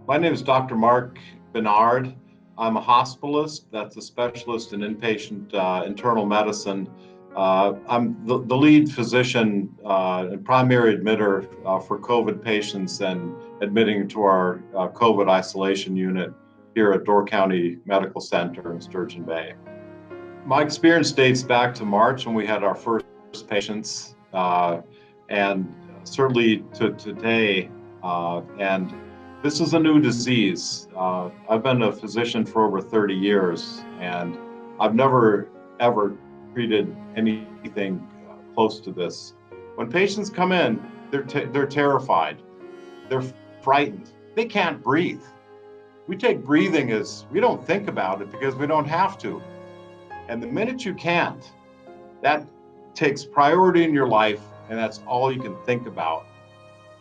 My name is Dr. Mark Bernard. I'm a hospitalist, that's a specialist in inpatient internal medicine. I'm the lead physician and primary admitter for COVID patients and admitting to our COVID isolation unit here at Door County Medical Center in Sturgeon Bay. My experience dates back to March when we had our first patients, and certainly to today. And this is a new disease. I've been a physician for over 30 years, and I've never, ever treated anything close to this. When patients come in, they're terrified. They're frightened. They can't breathe. We take breathing as, we don't think about it because we don't have to. And the minute you can't, that takes priority in your life, and that's all you can think about.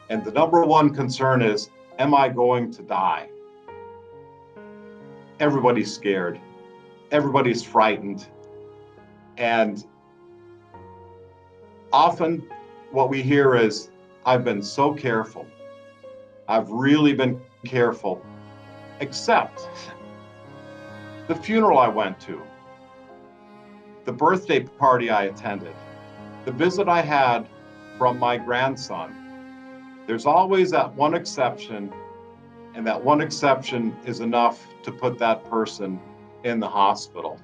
And the number one concern is, am I going to die? Everybody's scared. Everybody's frightened. And often what we hear is, I've been so careful. I've really been careful, except the funeral I went to, the birthday party I attended, the visit I had from my grandson. There's always that one exception, and that one exception is enough to put that person in the hospital.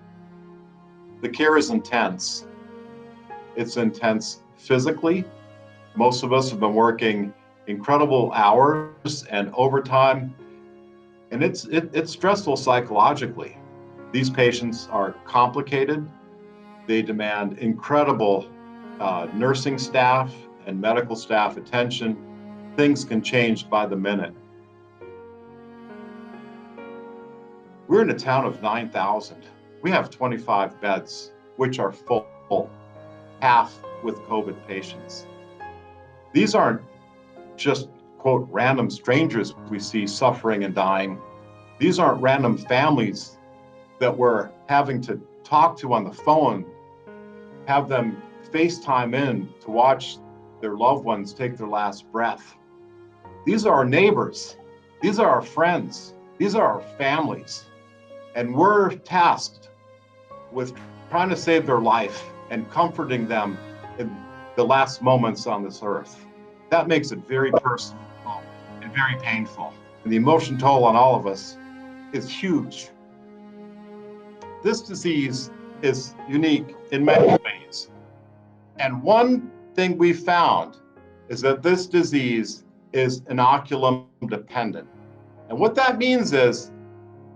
The care is intense. It's intense physically. Most of us have been working incredible hours and overtime, and it's stressful psychologically. These patients are complicated. They demand incredible nursing staff and medical staff attention. Things can change by the minute. We're in a town of 9,000. We have 25 beds, which are full, half with COVID patients. These aren't just, quote, random strangers we see suffering and dying. These aren't random families that we're having to talk to on the phone, have them FaceTime in to watch their loved ones take their last breath. These are our neighbors. These are our friends. These are our families. And we're tasked with trying to save their life and comforting them in the last moments on this earth. That makes it very personal and very painful. And the emotion toll on all of us is huge. This disease is unique in many ways. And one thing we found is that this disease is inoculum dependent. And what that means is,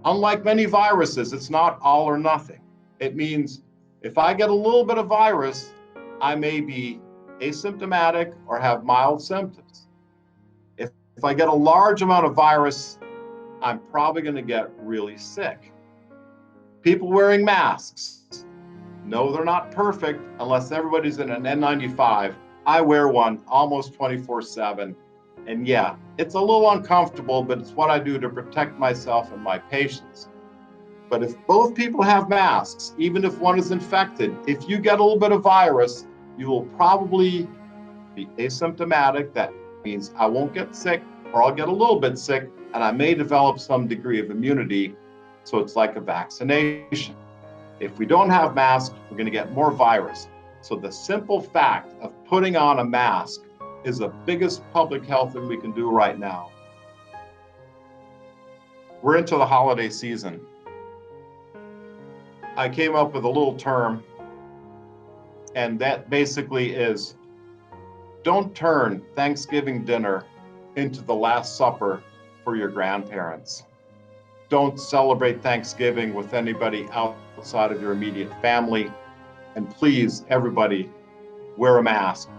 unlike many viruses, it's not all or nothing. It means if I get a little bit of virus, I may be asymptomatic or have mild symptoms. If I get a large amount of virus, I'm probably going to get really sick. People wearing masks. No, they're not perfect unless everybody's in an N95. I wear one almost 24/7. And yeah, it's a little uncomfortable, but it's what I do to protect myself and my patients. But if both people have masks, even if one is infected, if you get a little bit of virus, you will probably be asymptomatic. That means I won't get sick, or I'll get a little bit sick, and I may develop some degree of immunity. So it's like a vaccination. If we don't have masks, we're going to get more virus. So the simple fact of putting on a mask is the biggest public health thing we can do right now. We're into the holiday season. I came up with a little term, and that basically is, don't turn Thanksgiving dinner into the Last Supper for your grandparents. Don't celebrate Thanksgiving with anybody outside of your immediate family. And please, everybody, wear a mask.